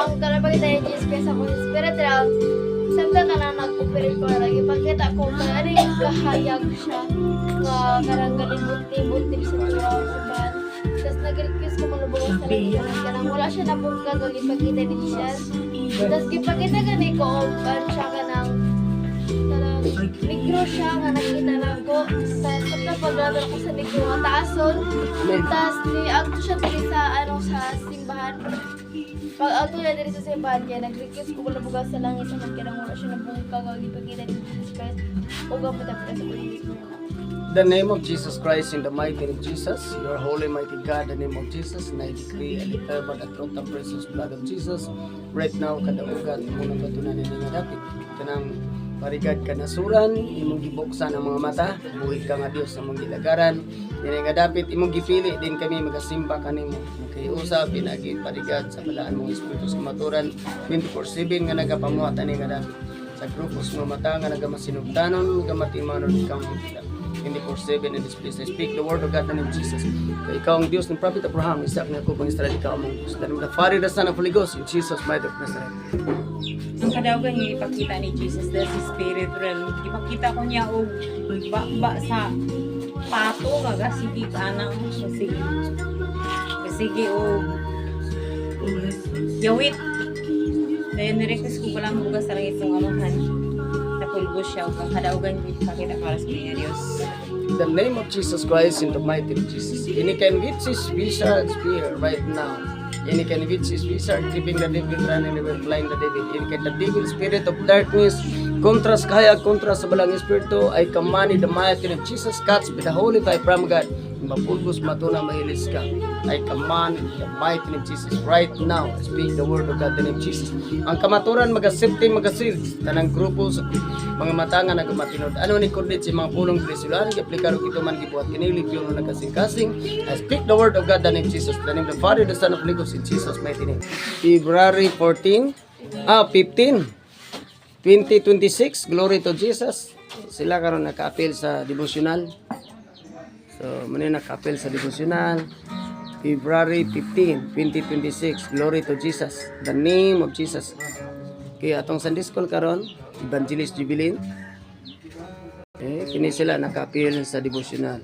ang karapag tayo Jesus Christ ako ni spiritual samtang ka na nag-operate ko na lagi pagkita ko kaya kahayag siya nga karang galibot-libot sa turaw sa ban tapos nag-request ko malubukas sa lagi kanang wala siya nabungka kag ipakita ni Jesus tapos ipakita gani ko ban siya kanang negro siya nga nakita na ko tapos pagkapagradar ko sa negro nga taason tapos ni-agto siya dito sa sa simbahan pag auto na diri sa simbahan kaya nag-request ko wala bugas sa langit sa kaya wala siya nabungka kag ipakita ni Jesus Christ o gamot sa Holy Spirit. The name of Jesus Christ, in the mighty name of Jesus, your holy mighty God, the name of Jesus, and I decree and declare by the truth and precious blood of Jesus, right now, kadaugan, muna batunan nila nga dapit, kanang parigad ka nasuran, imong gibuksan ang mga mata, buhig ka nga Diyos sa mong gilagaran, yan nga dapit, imong gipili din kami magasimba kanimo, magkaiusap, pinagin, parigad, sa balaan mong Espiritu sa maturan, 24/7 nga nagapamuatan nga dapit, sa grupos mga mata nga nagamasinugtanon, nagamatimanon ikaw ng kita. 24/7 in this place. I speak the word of God in the name of Jesus. Kaya ikaw ang Diyos ng Prophet Abraham, Isaac na Jacob, ang Israel, ikaw ang Diyos. The Father, the Son, and Holy Ghost, in Jesus' mighty name of Nazareth. Ang kadaugan yung ipakita ni Jesus dahil sa spirit realm. Ipakita ko niya og bakba sa pato kaga sige kanang sige og yawit. Dahil nirequest ko palang bugas sa langit ng amahan. Napulgo siya o kang kadaugan yung ipakita para sa mga Diyos. In the name of Jesus Christ, in the mighty name of Jesus. Any can which is wizard spear right now. Any can which is wizard keeping the devil running the devil, flying the devil. Any can the devil spirit of darkness, contrast kaya, contrast sa balang espiritu, I command in the mighty name of Jesus, catch with the holy fire from God. Mapulgos matuna mahilis ka. I command in the mighty name of Jesus right now. I speak the word of God in the name of Jesus. Ang kamaturan magasipti magasilds tanang grupo sa mga matanga nagamatinod. Ano ni kundit si mga pulong krisulan i-aplikar og ito man gibuhat kinili piyon na nagkasing-kasing. I speak the word of God in the name of Jesus. The name of the Father, the Son, of Holy Ghost in Jesus mighty name. February 15, 2026. Glory to Jesus. Sila karon naka-appeal sa devotional. So, muna naka-appeal sa devotional. February 15, 2026. Glory to Jesus. The name of Jesus. Kaya atong Sunday School karon, Evangelist Jubilin. Kini sila naka-appeal sa devotional.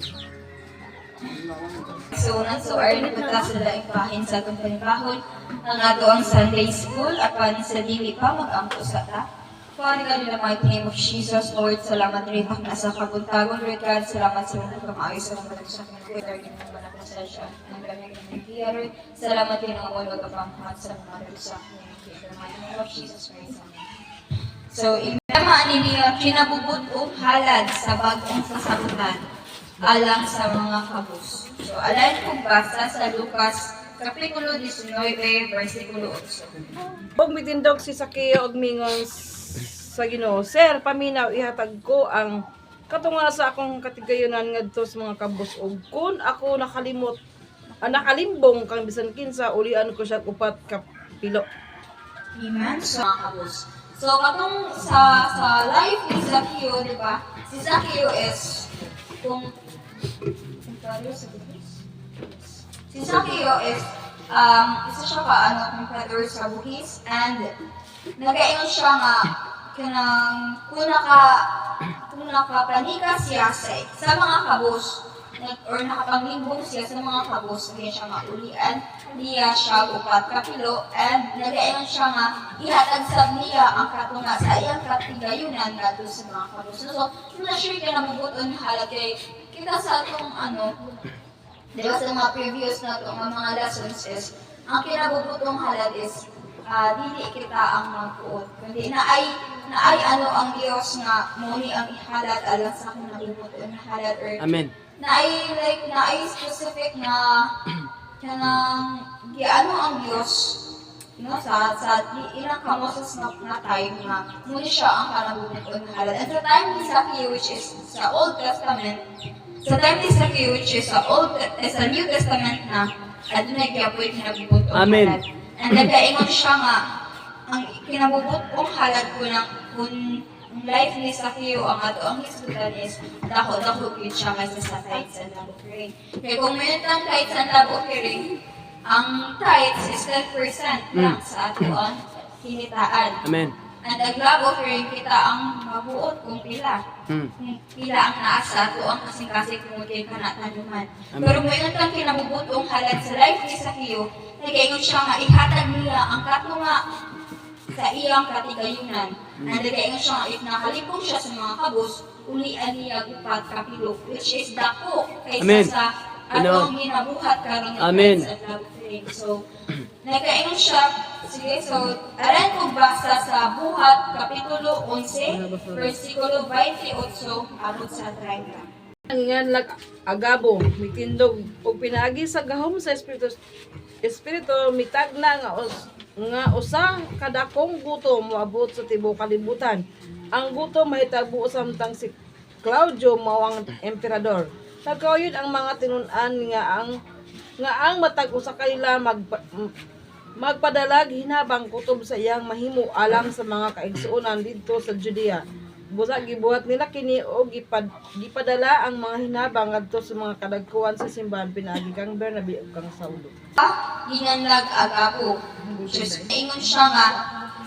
So, so early punta sila ipahin sa itong panibahon ang ato ang Sunday School apan sa dili pa mag-ampo sa ta. Father God, in the mighty name of Jesus, Lord, salamat rin ako nasa kabuntagon, Lord God, salamat sa mga kamaayos sa mga sa akin, Lord, Lord, yung mga napasasya ng gamit ng Pia, Lord, salamat rin ang amoy magkapanghat sa mga sa akin, in the mighty name of Jesus Christ, Amen. So, inamaan niya, kinabubot o halad sa bagong sasabutan, alang sa mga kabus. So, alain kong basa sa Lucas, Kapitulo 19, versikulo 8. Og mitindog si Sakeo og mingon sa Ginoo, Sir, paminaw ihatag ko ang katunga sa akong katigayunan ngadto sa mga kabus og kun ako nakalimbong kang bisan kinsa ulian ko siya upat ka pilo. Amen. So, mga kabus. So, katong sa life ni Zaccheo, di ba? Si Zaccheo is si Zaccheo is isa siya ka competitor sa buhis and nagaingon siya nga kanang kung nakapanika siya sa mga kabos or nakapanglimbong siya sa mga kabos kaya siya maulian niya siya upat kapilo and nagaingon siya nga ihatag sa niya ang katunga sa iyang katigayunan ngadto sa mga kabos. So, na-share ka na mabuton halat kay kita sa itong diba sa mga previous na itong mga lessons is ang kinabubutong halad is dili kita ang magpuot kundi naay ang Dios nga muni ang ihalad alang sa akong nabubutong halad or Amen. naay specific na kanang ang Dios no sa ilang kamosas na time na muni siya ang kanabubutong halad at the time ni Zaccheo which is sa Old Testament sa time ni Zaccheo which is sa New Testament na adunay gyapoy kinabubutong Amen. halad. And nagkaingon siya nga ang kinabubutong halad ko ng kung life ni Zaccheo ang ato ang hisgutan is dako-dako gyud siya kaysa sa kahit sa labo kering. Kaya kung mayroon kang kahit sa labo kering ang tithes is 10% lang sa ato ang kinitaan. Amen. And ang labo rin kita ang mabuot kung pila. Mm. Kung pila ang naa sa ato ang kasing-kasing kung kay kanatanuman. Amen. Pero may kang kinabubutong halad sa life ni Sakyo, nagaingon siya nga ihatag nila ang katunga sa iyang katigayunan. And nagaingon siya nga if nakalipong siya sa mga kabus, ulian niya upat kapilo, which is dako kaysa Amen. sa Pinoon. atong ginabuhat karon nga Amen. sa love thing. So, nagaingon siya, sige, so, aran ko basa sa Buhat, Kapitulo 11, versikulo 28, abot sa 30. Ngan lag agabo mitindog og pinaagi sa gahom sa espiritu mitagna nga usa kada kong gutom moabot sa tibuok kalibutan. Ang gutom mahitabo samtang si Claudio mao ang emperador. Nagkauyon ang mga tinun-an nga ang matag usa kanila magpadalag hinabang kutob sa iyang mahimo alang sa mga kaigsuonan didto sa Judea. Busa gibuhat nila kini og gipadala ang mga hinabang ngadto sa mga kadagkuan sa simbahan pinaagi kang Bernabe ug kang Saulo. Ginanlag agapo. Just ingon siya nga,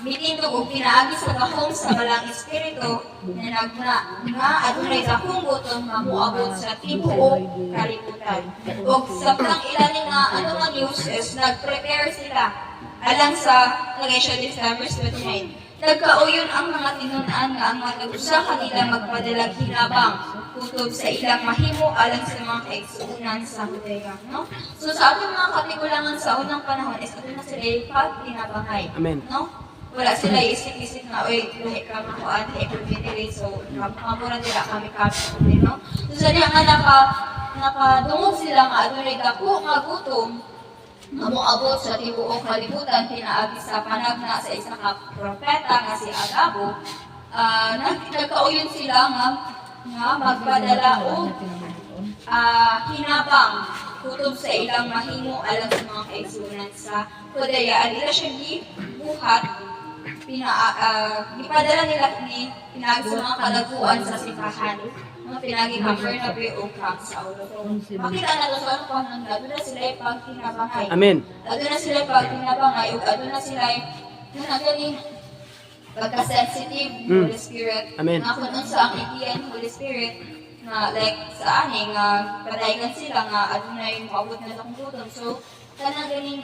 mitindog og pinaagi sa gahom sa malang espiritu na nagna nga adunay dakong gutom nga moabot sa tibuok kalibutan. Og samtang ilan nga ano nga news is nag-prepare sila alang sa Galatians December 29. Nagkauyon ang mga tinun-an nga ang matag-usa kanila magpadalag hinabang kutob sa ilang mahimo alang sa mga kaigsuonan sa Judea, no? So sa ating mga katigulangan sa unang panahon is ato na sila pagtinabangay, Amen. no? Wala sila isip-isip na, oy, lahi ka makuan, lahi community, so makamura nila kami kami, no? So sa niya nga nakadungog sila nga adunay dako nga gutom nga moabot sa tibuok kalibutan pinaagi sa panagna sa isa ka propeta nga si Agabo. Nagkauyon sila nga magpadala og hinabang kutob sa ilang mahimo alang sa mga kaigsuonan sa Judea. Adila siya gibuhat gipadala nila ni pinaagi sa mga kalaguan sa simbahan. Mga pinagi kang Bernabe o kang Saulo. Makita na to sa panahon, doon na sila pagtinabangay. Amen. Doon na sila pagtinabangay, o doon na sila nagaling pagka-sensitive Holy Spirit. Amen. Nga kung sa ang igiyan Holy Spirit, na like sa ani, nga padayagan sila nga adunay maabot na akong gutom. So, kanang galing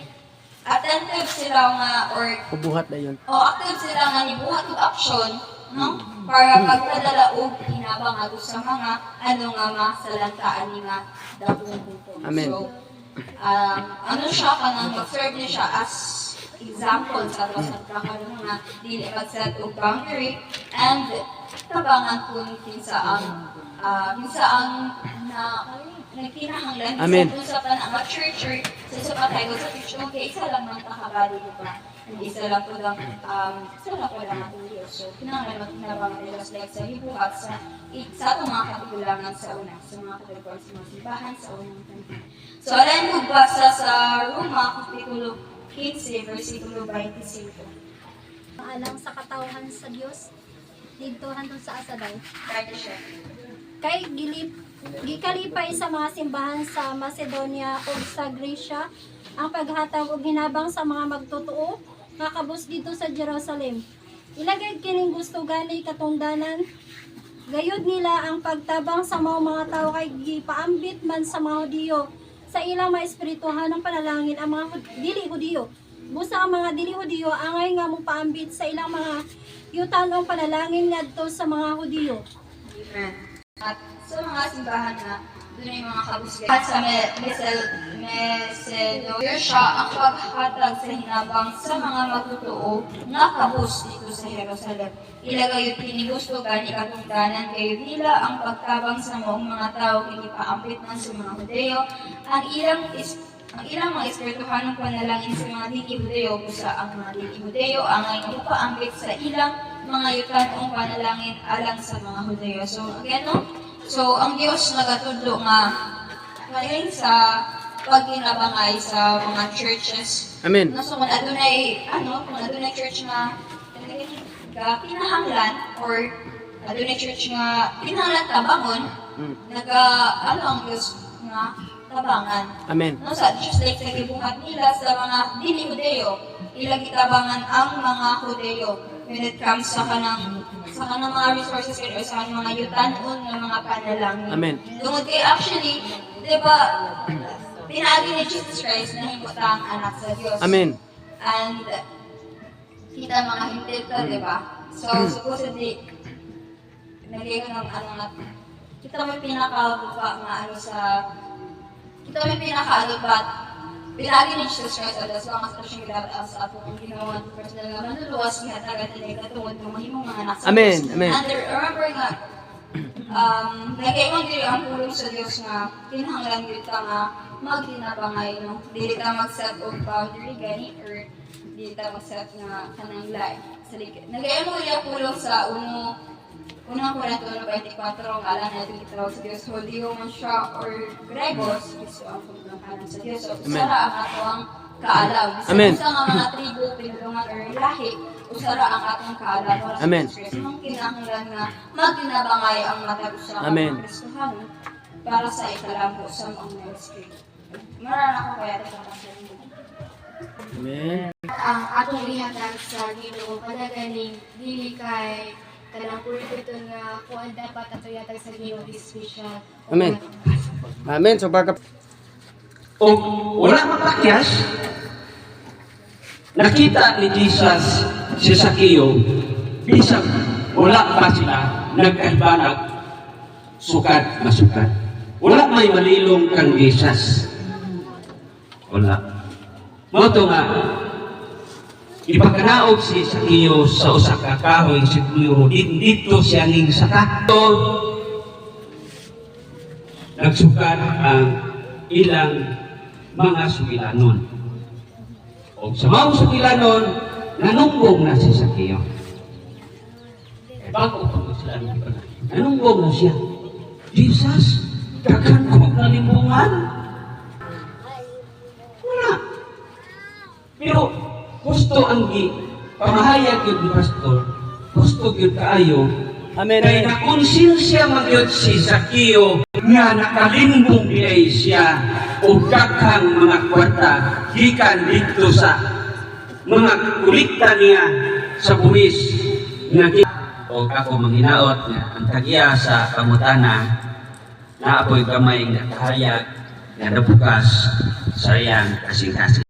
attentive sila nga, or Kubuhat na yun. active sila nga nibuhat og action, no? Para magpadala og hinabang ato sa mga ano nga masalantaan ni nga dakong gutom. Amen. So, ano siya kanang mag-serve niya siya as example sa ato sa karon nga dili mag-set og boundary and tabangan po ni kinsa ang nagkinahanglan Amen. sa panang church sa patay ko sa church okay isa lang man takabali ko pa hindi isa lang po lang ang Diyos. So kinahanglan magkinabang nila like sa hibuhat sa atong mga katigulangan sa una sa mga katigulangan sa mga simbahan sa unang panahon. So alayin mo basa sa Roma Kapitulo 15 versikulo 25. Alang sa katawhan sa Dios didto hantod sa asadaw Kaya siya. kay gikalipay sa mga simbahan sa Macedonia ug sa Grecia ang paghatag og hinabang sa mga magtotoo nga kabus dito sa Jerusalem. Ilagay kining gusto gani katungdanan gayud nila ang pagtabang sa mga tao kay gipaambit man sa mga Hudiyo sa ilang mga espirituhan ng panalangin ang mga dili Hudiyo. Busa ang mga dili Hudiyo angay nga mopaambit sa ilang mga yutanong panalangin ngadto sa mga Hudiyo. Amen. At sa mga simbahan na doon yung mga kabusgan. At sa Macedonia siya ang paghatag sa hinabang sa mga magtotoo nga kabus dito sa Jerusalem. Ilagay yung pinigusto gani katungdanan kayo nila ang pagtabang sa mga tao kinipaambit man sa mga Hudeo. Ang ilang mga espirituhan ng panalangin sa mga dili-Hudeo kusa ang mga dili-Hudeo ang ngayon paambit sa ilang mga yutanong panalangin alang sa mga Hudeo. So, again, no? So, ang Diyos nagatudlo nga ngayon sa pagkinabangay sa mga churches. Amen. No, so, kung adunay church nga kinahanglan or adunay church nga kinahanglan tabangon, ang Diyos nga tabangan. Amen. No, sa just like sa gibuhat nila sa mga dili Hudeo, ilang gitabangan ang mga Hudeo when it comes sa kanang mga resources or sa kanang mga yutan-on ng mga panalangin. Amen. Tungod kay actually, di ba, pinagi ni Jesus Christ na himutang anak sa Diyos. Amen. And kita mga hintil to, di ba? So, supposedly, nagiging ng ano na, kita may pinakabuka nga ano sa, kita may pinakaano ba, pinagi ni Jesus Christ at as long as siyang gilabot sa apo kung ginawa ng personal nga manuluwas nga tagat nila katungod ng mahimong mga anak sa Amen. Diyos. Amen. And remember nga, nag-iwan diri ang pulong sa Diyos nga, kinahanglan dito nga, magtinabangay, no? Dili ka mag-set of boundary, gani, or dili ka mag-set nga kanang lie. Nag-iwan mo yung pulong sa unang 41-24 ang alam natin itawag sa Diyos. Hulyo man siya or Gregos, Kristo ang pagkakalan sa Diyos. So, usara ang atong kaalaw. Amen. Sa mga tribo, pinulungan or lahi, usara ang atong kaalaw. Para sa Amen. Kristo, nung kinahanglan nga magtinabangay ang matag sa Amen. Kristohan para sa ikalambo sa mga ministry. Marana ko kaya ito sa Amen. Ang atong ihatag sa Ginoo padaganing dili kay kanang purifiton nga kuan dapat ato yatag sa Ginoo is special. Amen. Amen. So baka O wala mapakyas, nakita ni Jesus si Sakeo, bisag wala pa sila nagkaibanag, sukat na sukat. Wala may malilong kang Jesus. Wala. Moto nga, ipagkanaog si Sakeo sa usa ka kahoy siguro dito siya ning saka. Nagsukat ang ilang mga sugilanon. O sa mga sugilanon, nanunggong na si Sakeo. Bago pa sila nanunggong na siya. Jesus, daghan ko nalimbungan. Wala. Pero gusto ang pamahayag yun ni Pastor, gusto yun kaayo, Amen. kaya nakonsensya magyod si Sakeo nga nakalimbong bilay siya o daghang mga kwarta gikan dito sa mga kulikta niya sa buwis nga o ako manghinaot nga ang tagiya sa pangutana na apoy gamay nga kahayag nga nabukas sa iyang kasing-kasing.